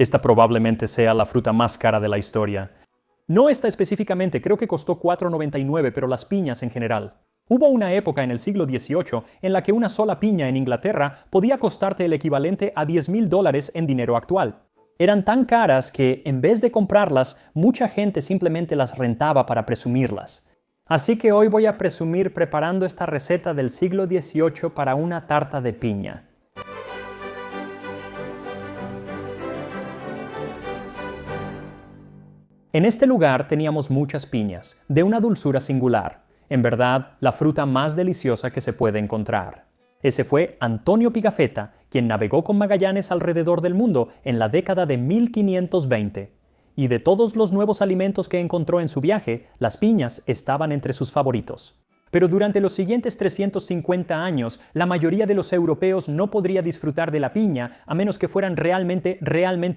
Esta probablemente sea la fruta más cara de la historia. No esta específicamente, creo que costó $4.99, pero las piñas en general. Hubo una época en el siglo XVIII en la que una sola piña en Inglaterra podía costarte el equivalente a $10,000 en dinero actual. Eran tan caras que, en vez de comprarlas, mucha gente simplemente las rentaba para presumirlas. Así que hoy voy a presumir preparando esta receta del siglo XVIII para una tarta de piña. En este lugar teníamos muchas piñas, de una dulzura singular. En verdad, la fruta más deliciosa que se puede encontrar. Ese fue Antonio Pigafetta, quien navegó con Magallanes alrededor del mundo en la década de 1520. Y de todos los nuevos alimentos que encontró en su viaje, las piñas estaban entre sus favoritos. Pero durante los siguientes 350 años, la mayoría de los europeos no podría disfrutar de la piña a menos que fueran realmente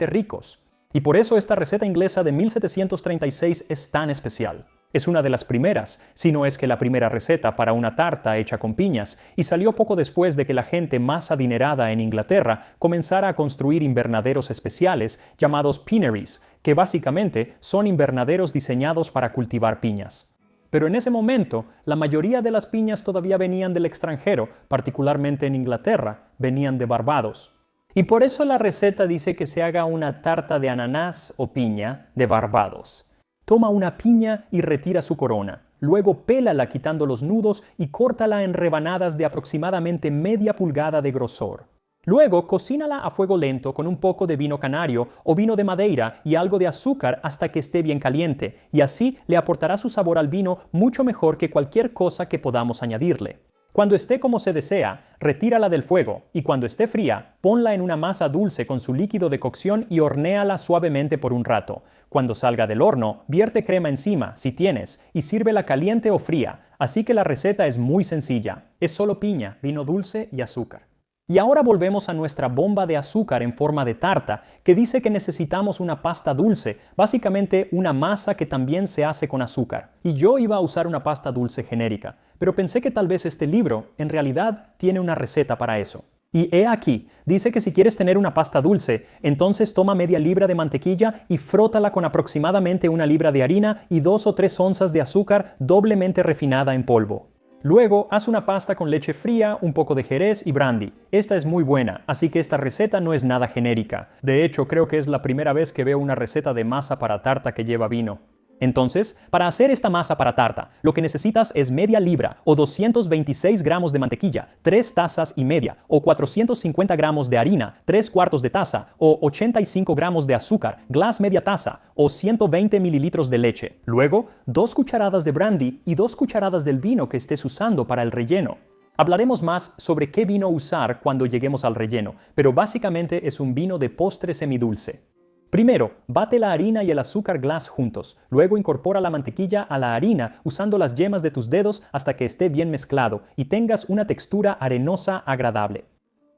ricos. Y por eso esta receta inglesa de 1736 es tan especial. Es una de las primeras, si no es que la primera receta para una tarta hecha con piñas, y salió poco después de que la gente más adinerada en Inglaterra comenzara a construir invernaderos especiales llamados pineries, que básicamente son invernaderos diseñados para cultivar piñas. Pero en ese momento, la mayoría de las piñas todavía venían del extranjero, particularmente en Inglaterra, venían de Barbados. Y por eso la receta dice que se haga una tarta de ananás o piña de Barbados. Toma una piña y retira su corona. Luego pélala quitando los nudos y córtala en rebanadas de aproximadamente media pulgada de grosor. Luego cocínala a fuego lento con un poco de vino canario o vino de Madeira y algo de azúcar hasta que esté bien caliente, y así le aportará su sabor al vino mucho mejor que cualquier cosa que podamos añadirle. Cuando esté como se desea, retírala del fuego y cuando esté fría, ponla en una masa dulce con su líquido de cocción y hornéala suavemente por un rato. Cuando salga del horno, vierte crema encima, si tienes, y sírvela caliente o fría. Así que la receta es muy sencilla. Es solo piña, vino dulce y azúcar. Y ahora volvemos a nuestra bomba de azúcar en forma de tarta, que dice que necesitamos una pasta dulce, básicamente una masa que también se hace con azúcar. Y yo iba a usar una pasta dulce genérica, pero pensé que tal vez este libro, en realidad, tiene una receta para eso. Y he aquí, dice que si quieres tener una pasta dulce, entonces toma media libra de mantequilla y frótala con aproximadamente una libra de harina y 2 o 3 onzas de azúcar doblemente refinada en polvo. Luego, haz una pasta con leche fría, un poco de jerez y brandy. Esta es muy buena, así que esta receta no es nada genérica. De hecho, creo que es la primera vez que veo una receta de masa para tarta que lleva vino. Entonces, para hacer esta masa para tarta, lo que necesitas es media libra o 226 gramos de mantequilla, 3 tazas y media o 450 gramos de harina, 3/4 de taza o 85 gramos de azúcar, glass media taza o 120 mililitros de leche. Luego, 2 cucharadas de brandy y 2 cucharadas del vino que estés usando para el relleno. Hablaremos más sobre qué vino usar cuando lleguemos al relleno, pero básicamente es un vino de postre semidulce. Primero, bate la harina y el azúcar glass juntos. Luego incorpora la mantequilla a la harina usando las yemas de tus dedos hasta que esté bien mezclado y tengas una textura arenosa agradable.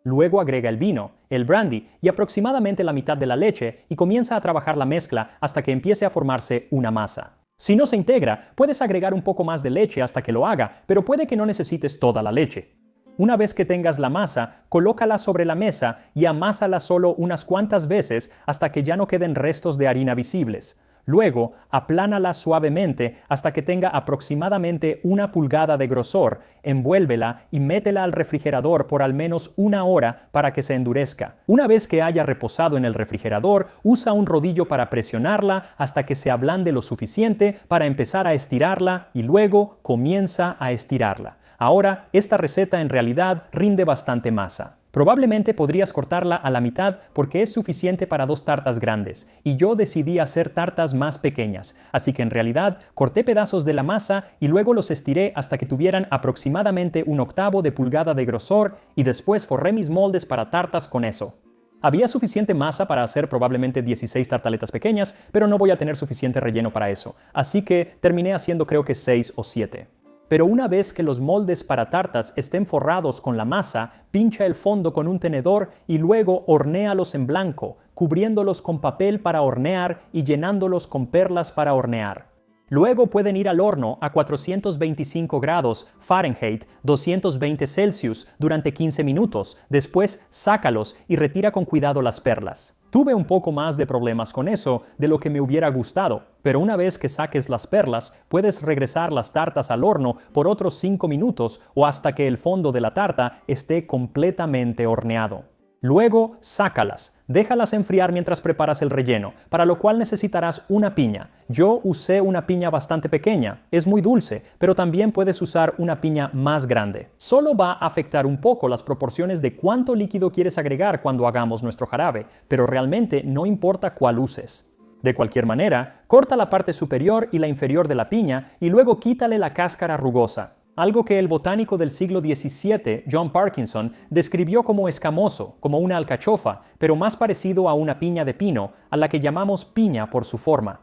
Luego agrega el vino, el brandy y aproximadamente la mitad de la leche y comienza a trabajar la mezcla hasta que empiece a formarse una masa. Si no se integra, puedes agregar un poco más de leche hasta que lo haga, pero puede que no necesites toda la leche. Una vez que tengas la masa, colócala sobre la mesa y amásala solo unas cuantas veces hasta que ya no queden restos de harina visibles. Luego, aplánala suavemente hasta que tenga aproximadamente 1 pulgada de grosor, envuélvela y métela al refrigerador por al menos 1 hora para que se endurezca. Una vez que haya reposado en el refrigerador, usa un rodillo para presionarla hasta que se ablande lo suficiente para empezar a estirarla y luego comienza a estirarla. Ahora, esta receta en realidad rinde bastante masa. Probablemente podrías cortarla a la mitad porque es suficiente para 2 tartas grandes, y yo decidí hacer tartas más pequeñas, así que en realidad corté pedazos de la masa y luego los estiré hasta que tuvieran aproximadamente 1/8 de pulgada de grosor y después forré mis moldes para tartas con eso. Había suficiente masa para hacer probablemente 16 tartaletas pequeñas, pero no voy a tener suficiente relleno para eso, así que terminé haciendo creo que 6 o 7. Pero una vez que los moldes para tartas estén forrados con la masa, pincha el fondo con un tenedor y luego hornéalos en blanco, cubriéndolos con papel para hornear y llenándolos con perlas para hornear. Luego pueden ir al horno a 425 grados Fahrenheit, 220 Celsius durante 15 minutos. Después, sácalos y retira con cuidado las perlas. Tuve un poco más de problemas con eso de lo que me hubiera gustado, pero una vez que saques las perlas, puedes regresar las tartas al horno por otros 5 minutos o hasta que el fondo de la tarta esté completamente horneado. Luego, sácalas. Déjalas enfriar mientras preparas el relleno, para lo cual necesitarás una piña. Yo usé una piña bastante pequeña, es muy dulce, pero también puedes usar una piña más grande. Solo va a afectar un poco las proporciones de cuánto líquido quieres agregar cuando hagamos nuestro jarabe, pero realmente no importa cuál uses. De cualquier manera, corta la parte superior y la inferior de la piña y luego quítale la cáscara rugosa. Algo que el botánico del siglo XVII, John Parkinson, describió como escamoso, como una alcachofa, pero más parecido a una piña de pino, a la que llamamos piña por su forma.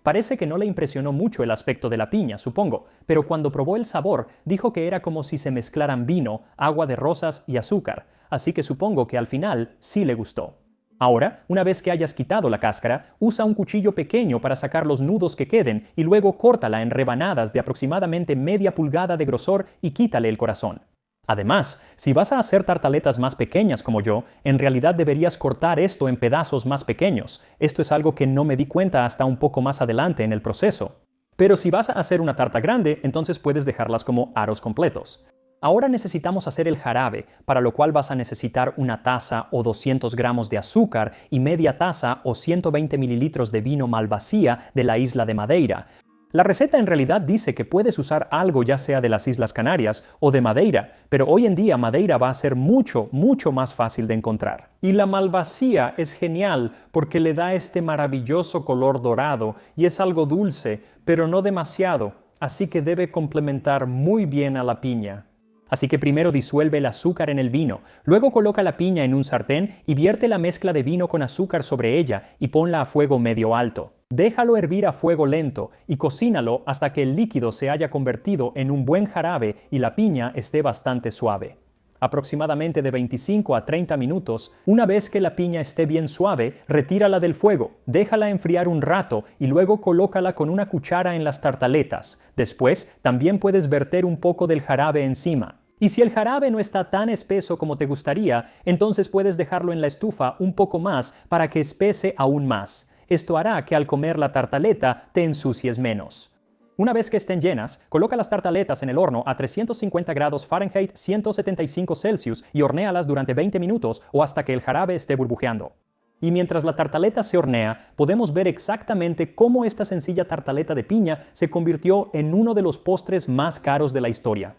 Parece que no le impresionó mucho el aspecto de la piña, supongo, pero cuando probó el sabor, dijo que era como si se mezclaran vino, agua de rosas y azúcar, así que supongo que al final sí le gustó. Ahora, una vez que hayas quitado la cáscara, usa un cuchillo pequeño para sacar los nudos que queden y luego córtala en rebanadas de aproximadamente media pulgada de grosor y quítale el corazón. Además, si vas a hacer tartaletas más pequeñas como yo, en realidad deberías cortar esto en pedazos más pequeños. Esto es algo que no me di cuenta hasta un poco más adelante en el proceso. Pero si vas a hacer una tarta grande, entonces puedes dejarlas como aros completos. Ahora necesitamos hacer el jarabe, para lo cual vas a necesitar una taza o 200 gramos de azúcar y media taza o 120 mililitros de vino Malvasía de la isla de Madeira. La receta en realidad dice que puedes usar algo ya sea de las Islas Canarias o de Madeira, pero hoy en día Madeira va a ser mucho más fácil de encontrar. Y la Malvasía es genial porque le da este maravilloso color dorado y es algo dulce, pero no demasiado, así que debe complementar muy bien a la piña. Así que primero disuelve el azúcar en el vino, luego coloca la piña en un sartén y vierte la mezcla de vino con azúcar sobre ella y ponla a fuego medio alto. Déjalo hervir a fuego lento y cocínalo hasta que el líquido se haya convertido en un buen jarabe y la piña esté bastante suave. Aproximadamente de 25 a 30 minutos, una vez que la piña esté bien suave, retírala del fuego, déjala enfriar un rato y luego colócala con una cuchara en las tartaletas. Después, también puedes verter un poco del jarabe encima. Y si el jarabe no está tan espeso como te gustaría, entonces puedes dejarlo en la estufa un poco más para que espese aún más. Esto hará que al comer la tartaleta te ensucies menos. Una vez que estén llenas, coloca las tartaletas en el horno a 350 grados Fahrenheit, 175 Celsius y hornéalas durante 20 minutos o hasta que el jarabe esté burbujeando. Y mientras la tartaleta se hornea, podemos ver exactamente cómo esta sencilla tartaleta de piña se convirtió en uno de los postres más caros de la historia.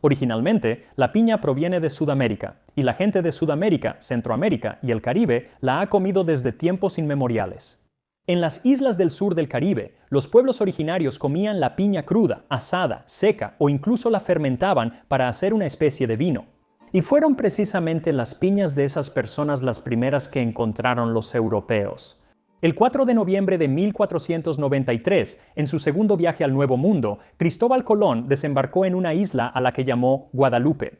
Originalmente, la piña proviene de Sudamérica, y la gente de Sudamérica, Centroamérica y el Caribe la ha comido desde tiempos inmemoriales. En las islas del sur del Caribe, los pueblos originarios comían la piña cruda, asada, seca o incluso la fermentaban para hacer una especie de vino. Y fueron precisamente las piñas de esas personas las primeras que encontraron los europeos. El 4 de noviembre de 1493, en su segundo viaje al Nuevo Mundo, Cristóbal Colón desembarcó en una isla a la que llamó Guadalupe.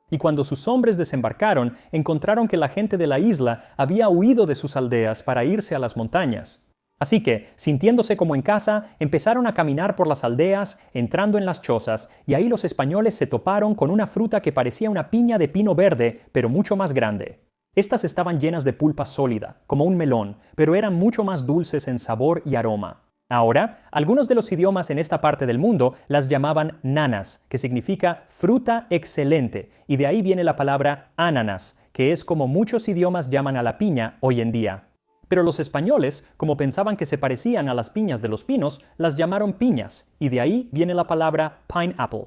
Y cuando sus hombres desembarcaron, encontraron que la gente de la isla había huido de sus aldeas para irse a las montañas. Así que, sintiéndose como en casa, empezaron a caminar por las aldeas, entrando en las chozas, y ahí los españoles se toparon con una fruta que parecía una piña de pino verde, pero mucho más grande. Estas estaban llenas de pulpa sólida, como un melón, pero eran mucho más dulces en sabor y aroma. Ahora, algunos de los idiomas en esta parte del mundo las llamaban nanas, que significa fruta excelente, y de ahí viene la palabra ananas, que es como muchos idiomas llaman a la piña hoy en día. Pero los españoles, como pensaban que se parecían a las piñas de los pinos, las llamaron piñas, y de ahí viene la palabra pineapple.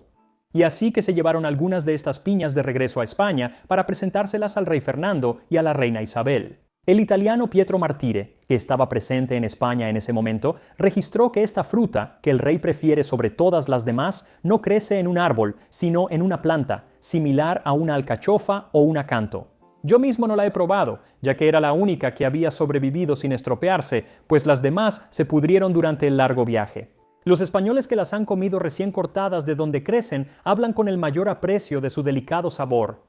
Y así que se llevaron algunas de estas piñas de regreso a España para presentárselas al rey Fernando y a la reina Isabel. El italiano Pietro Martire, que estaba presente en España en ese momento, registró que esta fruta, que el rey prefiere sobre todas las demás, no crece en un árbol, sino en una planta, similar a una alcachofa o un acanto. Yo mismo no la he probado, ya que era la única que había sobrevivido sin estropearse, pues las demás se pudrieron durante el largo viaje. Los españoles que las han comido recién cortadas de donde crecen hablan con el mayor aprecio de su delicado sabor.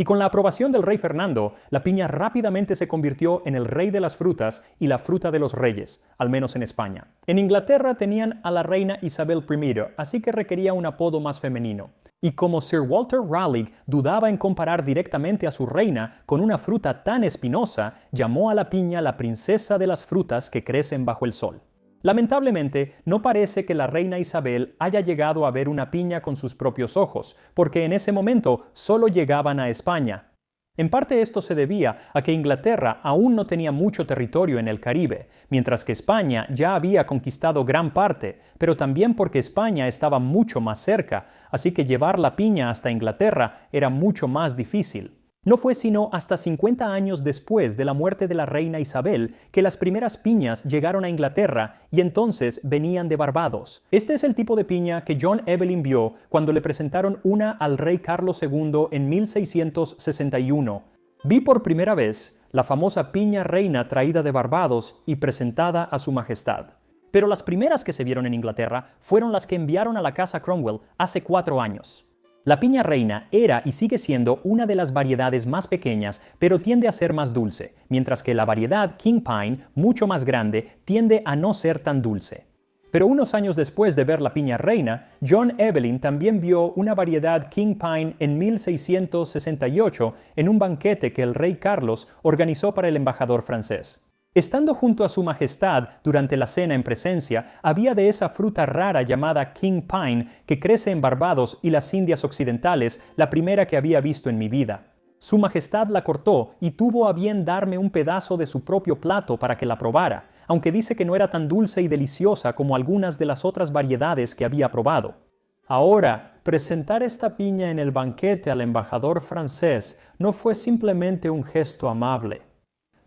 Y con la aprobación del rey Fernando, la piña rápidamente se convirtió en el rey de las frutas y la fruta de los reyes, al menos en España. En Inglaterra tenían a la reina Isabel I, así que requería un apodo más femenino. Y como Sir Walter Raleigh dudaba en comparar directamente a su reina con una fruta tan espinosa, llamó a la piña la princesa de las frutas que crecen bajo el sol. Lamentablemente, no parece que la reina Isabel haya llegado a ver una piña con sus propios ojos, porque en ese momento solo llegaban a España. En parte esto se debía a que Inglaterra aún no tenía mucho territorio en el Caribe, mientras que España ya había conquistado gran parte, pero también porque España estaba mucho más cerca, así que llevar la piña hasta Inglaterra era mucho más difícil. No fue sino hasta 50 años después de la muerte de la reina Isabel que las primeras piñas llegaron a Inglaterra y entonces venían de Barbados. Este es el tipo de piña que John Evelyn vio cuando le presentaron una al rey Carlos II en 1661. Vi por primera vez la famosa piña reina traída de Barbados y presentada a su majestad. Pero las primeras que se vieron en Inglaterra fueron las que enviaron a la casa Cromwell hace 4 años. La piña reina era y sigue siendo una de las variedades más pequeñas, pero tiende a ser más dulce, mientras que la variedad King Pine, mucho más grande, tiende a no ser tan dulce. Pero unos años después de ver la piña reina, John Evelyn también vio una variedad King Pine en 1668 en un banquete que el rey Carlos organizó para el embajador francés. Estando junto a su majestad durante la cena en presencia, había de esa fruta rara llamada King Pine que crece en Barbados y las Indias Occidentales, la primera que había visto en mi vida. Su majestad la cortó y tuvo a bien darme un pedazo de su propio plato para que la probara, aunque dice que no era tan dulce y deliciosa como algunas de las otras variedades que había probado. Ahora, presentar esta piña en el banquete al embajador francés no fue simplemente un gesto amable.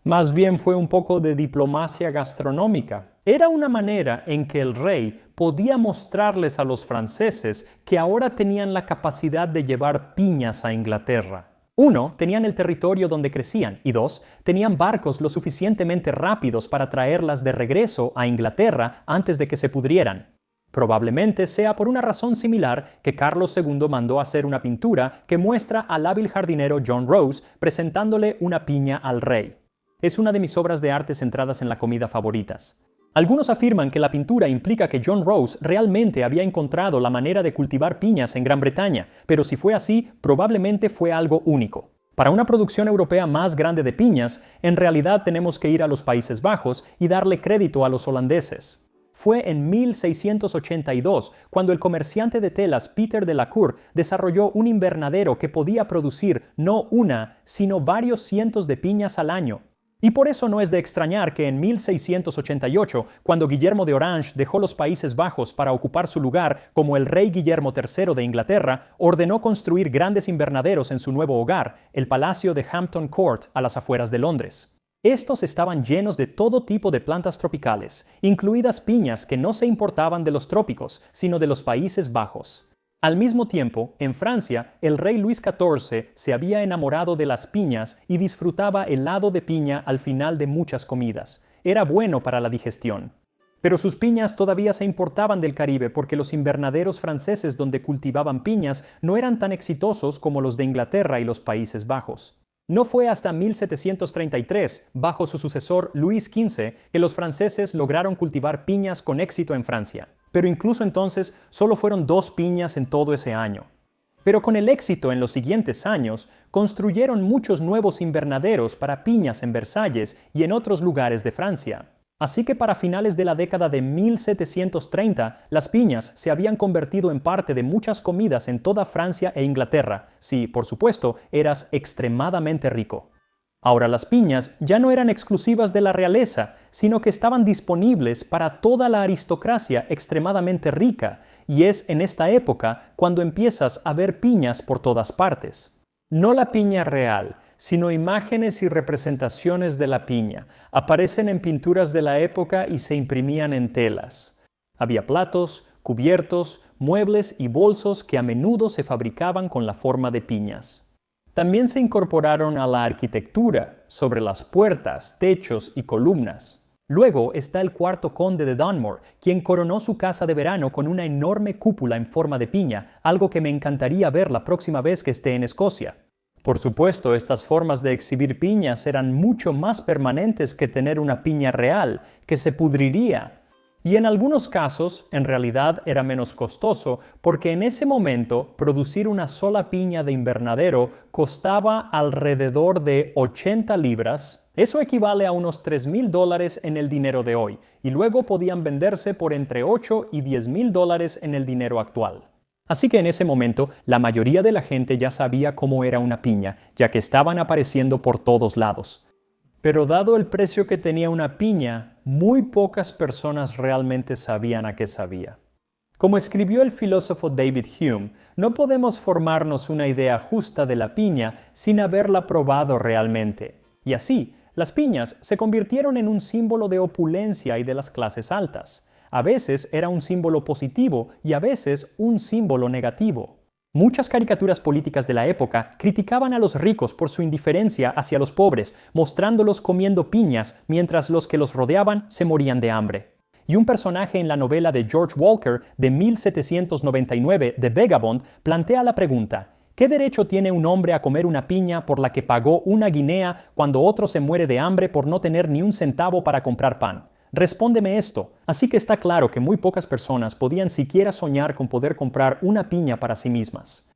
Más bien fue un poco de diplomacia gastronómica. Era una manera en que el rey podía mostrarles a los franceses que ahora tenían la capacidad de llevar piñas a Inglaterra. 1, tenían el territorio donde crecían, y 2, tenían barcos lo suficientemente rápidos para traerlas de regreso a Inglaterra antes de que se pudrieran. Probablemente sea por una razón similar que Carlos II mandó hacer una pintura que muestra al hábil jardinero John Rose presentándole una piña al rey. Es una de mis obras de arte centradas en la comida favoritas. Algunos afirman que la pintura implica que John Rose realmente había encontrado la manera de cultivar piñas en Gran Bretaña, pero si fue así, probablemente fue algo único. Para una producción europea más grande de piñas, en realidad tenemos que ir a los Países Bajos y darle crédito a los holandeses. Fue en 1682 cuando el comerciante de telas Peter de la Cour desarrolló un invernadero que podía producir no una, sino varios cientos de piñas al año. Y por eso no es de extrañar que en 1688, cuando Guillermo de Orange dejó los Países Bajos para ocupar su lugar como el rey Guillermo III de Inglaterra, ordenó construir grandes invernaderos en su nuevo hogar, el Palacio de Hampton Court, a las afueras de Londres. Estos estaban llenos de todo tipo de plantas tropicales, incluidas piñas que no se importaban de los trópicos, sino de los Países Bajos. Al mismo tiempo, en Francia, el rey Luis XIV se había enamorado de las piñas y disfrutaba helado de piña al final de muchas comidas. Era bueno para la digestión. Pero sus piñas todavía se importaban del Caribe porque los invernaderos franceses donde cultivaban piñas no eran tan exitosos como los de Inglaterra y los Países Bajos. No fue hasta 1733, bajo su sucesor Luis XV, que los franceses lograron cultivar piñas con éxito en Francia. Pero incluso entonces solo fueron 2 piñas en todo ese año. Pero con el éxito en los siguientes años, construyeron muchos nuevos invernaderos para piñas en Versalles y en otros lugares de Francia. Así que para finales de la década de 1730, las piñas se habían convertido en parte de muchas comidas en toda Francia e Inglaterra, si, por supuesto, eras extremadamente rico. Ahora las piñas ya no eran exclusivas de la realeza, sino que estaban disponibles para toda la aristocracia extremadamente rica, y es en esta época cuando empiezas a ver piñas por todas partes. No la piña real, sino imágenes y representaciones de la piña, aparecen en pinturas de la época y se imprimían en telas. Había platos, cubiertos, muebles y bolsos que a menudo se fabricaban con la forma de piñas. También se incorporaron a la arquitectura, sobre las puertas, techos y columnas. Luego está el cuarto conde de Dunmore, quien coronó su casa de verano con una enorme cúpula en forma de piña, algo que me encantaría ver la próxima vez que esté en Escocia. Por supuesto, estas formas de exhibir piñas eran mucho más permanentes que tener una piña real, que se pudriría. Y en algunos casos, en realidad era menos costoso, porque en ese momento producir una sola piña de invernadero costaba alrededor de 80 libras. Eso equivale a unos $3,000 en el dinero de hoy, y luego podían venderse por entre 8 y $10,000 en el dinero actual. Así que en ese momento, la mayoría de la gente ya sabía cómo era una piña, ya que estaban apareciendo por todos lados. Pero dado el precio que tenía una piña, muy pocas personas realmente sabían a qué sabía. Como escribió el filósofo David Hume, no podemos formarnos una idea justa de la piña sin haberla probado realmente. Y así, las piñas se convirtieron en un símbolo de opulencia y de las clases altas. A veces era un símbolo positivo y a veces un símbolo negativo. Muchas caricaturas políticas de la época criticaban a los ricos por su indiferencia hacia los pobres, mostrándolos comiendo piñas mientras los que los rodeaban se morían de hambre. Y un personaje en la novela de George Walker de 1799, The Vagabond, plantea la pregunta: ¿qué derecho tiene un hombre a comer una piña por la que pagó una guinea cuando otro se muere de hambre por no tener ni un centavo para comprar pan? Respóndeme esto. Así que está claro que muy pocas personas podían siquiera soñar con poder comprar una piña para sí mismas.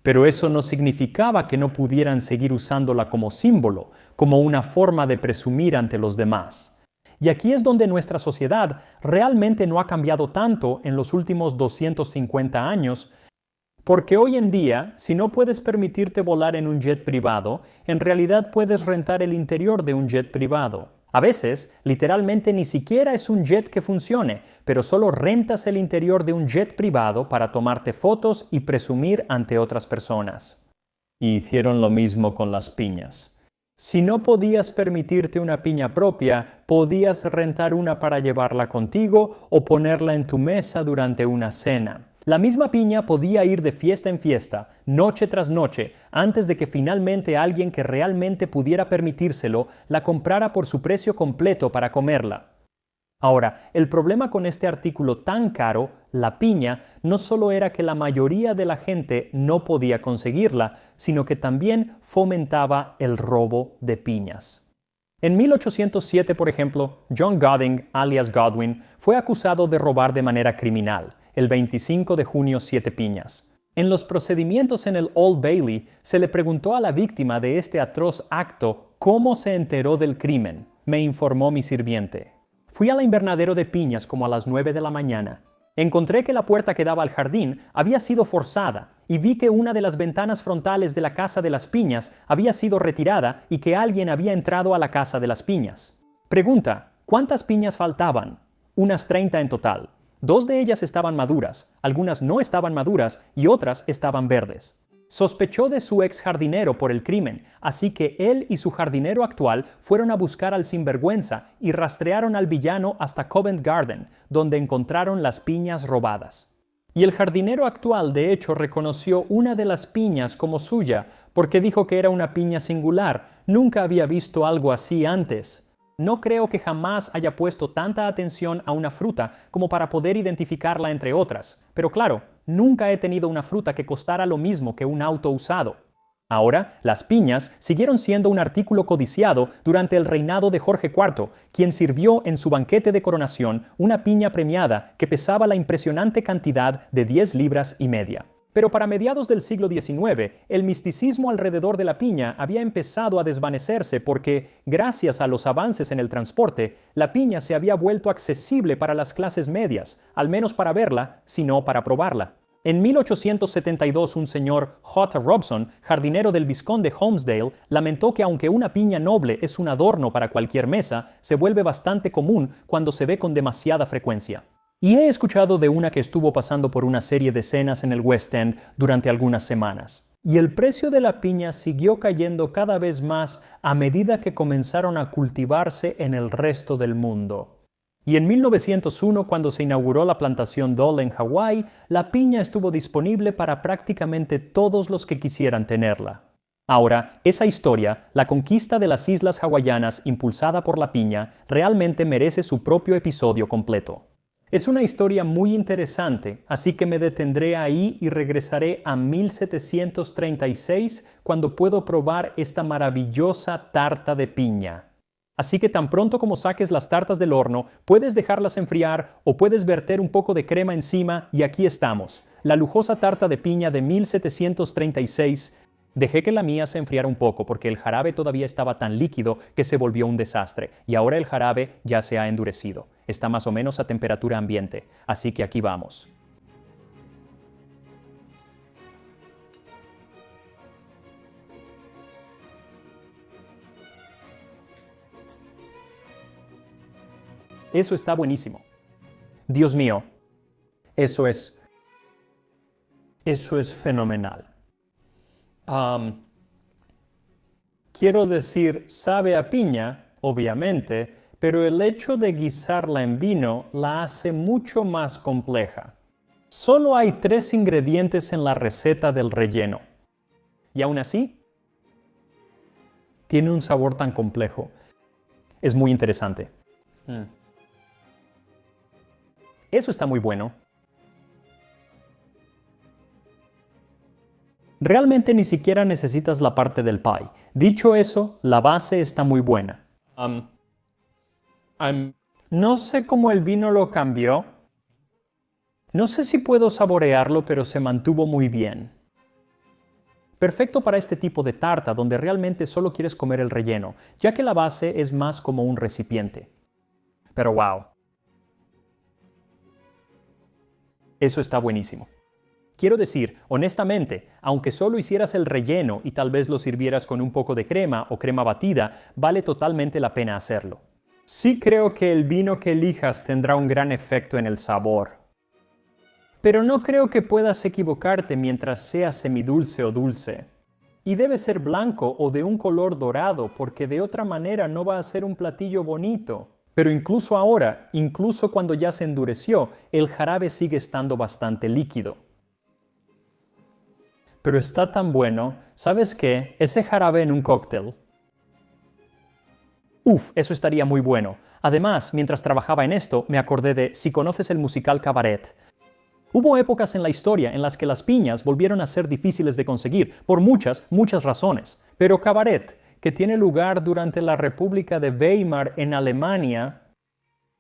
Pero eso no significaba que no pudieran seguir usándola como símbolo, como una forma de presumir ante los demás. Y aquí es donde nuestra sociedad realmente no ha cambiado tanto en los últimos 250 años, porque hoy en día, si no puedes permitirte volar en un jet privado, en realidad puedes rentar el interior de un jet privado. A veces, literalmente ni siquiera es un jet que funcione, pero solo rentas el interior de un jet privado para tomarte fotos y presumir ante otras personas. Y hicieron lo mismo con las piñas. Si no podías permitirte una piña propia, podías rentar una para llevarla contigo o ponerla en tu mesa durante una cena. La misma piña podía ir de fiesta en fiesta, noche tras noche, antes de que finalmente alguien que realmente pudiera permitírselo la comprara por su precio completo para comerla. Ahora, el problema con este artículo tan caro, la piña, no solo era que la mayoría de la gente no podía conseguirla, sino que también fomentaba el robo de piñas. En 1807, por ejemplo, John Godding, alias Godwin, fue acusado de robar de manera criminal. El 25 de junio 7 piñas. En los procedimientos en el Old Bailey, se le preguntó a la víctima de este atroz acto cómo se enteró del crimen. Me informó mi sirviente. Fui al invernadero de piñas como a las 9 de la mañana. Encontré que la puerta que daba al jardín había sido forzada y vi que una de las ventanas frontales de la casa de las piñas había sido retirada y que alguien había entrado a la casa de las piñas. Pregunta: ¿cuántas piñas faltaban? Unas 30 en total. 2 de ellas estaban maduras, algunas no estaban maduras y otras estaban verdes. Sospechó de su ex jardinero por el crimen, así que él y su jardinero actual fueron a buscar al sinvergüenza y rastrearon al villano hasta Covent Garden, donde encontraron las piñas robadas. Y el jardinero actual de hecho reconoció una de las piñas como suya, porque dijo que era una piña singular, nunca había visto algo así antes. No creo que jamás haya puesto tanta atención a una fruta como para poder identificarla entre otras. Pero claro, nunca he tenido una fruta que costara lo mismo que un auto usado. Ahora, las piñas siguieron siendo un artículo codiciado durante el reinado de Jorge IV, quien sirvió en su banquete de coronación una piña premiada que pesaba la impresionante cantidad de 10 libras y media. Pero para mediados del siglo XIX, el misticismo alrededor de la piña había empezado a desvanecerse porque, gracias a los avances en el transporte, la piña se había vuelto accesible para las clases medias, al menos para verla, si no para probarla. En 1872, un señor J. Robson, jardinero del vizconde Holmesdale, lamentó que aunque una piña noble es un adorno para cualquier mesa, se vuelve bastante común cuando se ve con demasiada frecuencia. Y he escuchado de una que estuvo pasando por una serie de cenas en el West End durante algunas semanas. Y el precio de la piña siguió cayendo cada vez más a medida que comenzaron a cultivarse en el resto del mundo. Y en 1901, cuando se inauguró la plantación Dole en Hawái, la piña estuvo disponible para prácticamente todos los que quisieran tenerla. Ahora, esa historia, la conquista de las islas hawaianas impulsada por la piña, realmente merece su propio episodio completo. Es una historia muy interesante, así que me detendré ahí y regresaré a 1736 cuando puedo probar esta maravillosa tarta de piña. Así que tan pronto como saques las tartas del horno, puedes dejarlas enfriar o puedes verter un poco de crema encima y aquí estamos. La lujosa tarta de piña de 1736. Dejé que la mía se enfriara un poco porque el jarabe todavía estaba tan líquido que se volvió un desastre y ahora el jarabe ya se ha endurecido. Está más o menos a temperatura ambiente, así que aquí vamos. Eso está buenísimo. Dios mío, eso es fenomenal. Quiero decir, sabe a piña, obviamente, pero el hecho de guisarla en vino la hace mucho más compleja. Solo hay 3 ingredientes en la receta del relleno. Y aún así, tiene un sabor tan complejo. Es muy interesante. Eso está muy bueno. Realmente ni siquiera necesitas la parte del pie. Dicho eso, la base está muy buena. No sé cómo el vino lo cambió. No sé si puedo saborearlo, pero se mantuvo muy bien. Perfecto para este tipo de tarta donde realmente solo quieres comer el relleno, ya que la base es más como un recipiente. Pero wow. Eso está buenísimo. Quiero decir, honestamente, aunque solo hicieras el relleno y tal vez lo sirvieras con un poco de crema o crema batida, vale totalmente la pena hacerlo. Sí creo que el vino que elijas tendrá un gran efecto en el sabor. Pero no creo que puedas equivocarte mientras sea semidulce o dulce. Y debe ser blanco o de un color dorado porque de otra manera no va a ser un platillo bonito. Pero incluso ahora, incluso cuando ya se endureció, el jarabe sigue estando bastante líquido. Pero está tan bueno, ¿sabes qué? Ese jarabe en un cóctel. Uf, eso estaría muy bueno. Además, mientras trabajaba en esto, me acordé de si conoces el musical Cabaret. Hubo épocas en la historia en las que las piñas volvieron a ser difíciles de conseguir, por muchas razones. Pero Cabaret, que tiene lugar durante la República de Weimar en Alemania,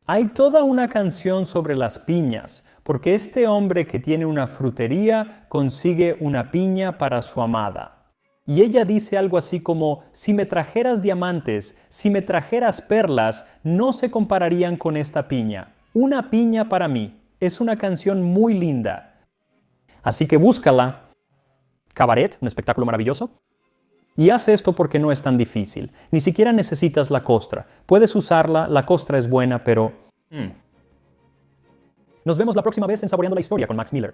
hay toda una canción sobre las piñas, porque este hombre que tiene una frutería consigue una piña para su amada. Y ella dice algo así como, si me trajeras diamantes, si me trajeras perlas, no se compararían con esta piña. Una piña para mí. Es una canción muy linda. Así que búscala. Cabaret, un espectáculo maravilloso. Y haz esto porque no es tan difícil. Ni siquiera necesitas la costra. Puedes usarla, la costra es buena, pero... Nos vemos la próxima vez en Saboreando la Historia con Max Miller.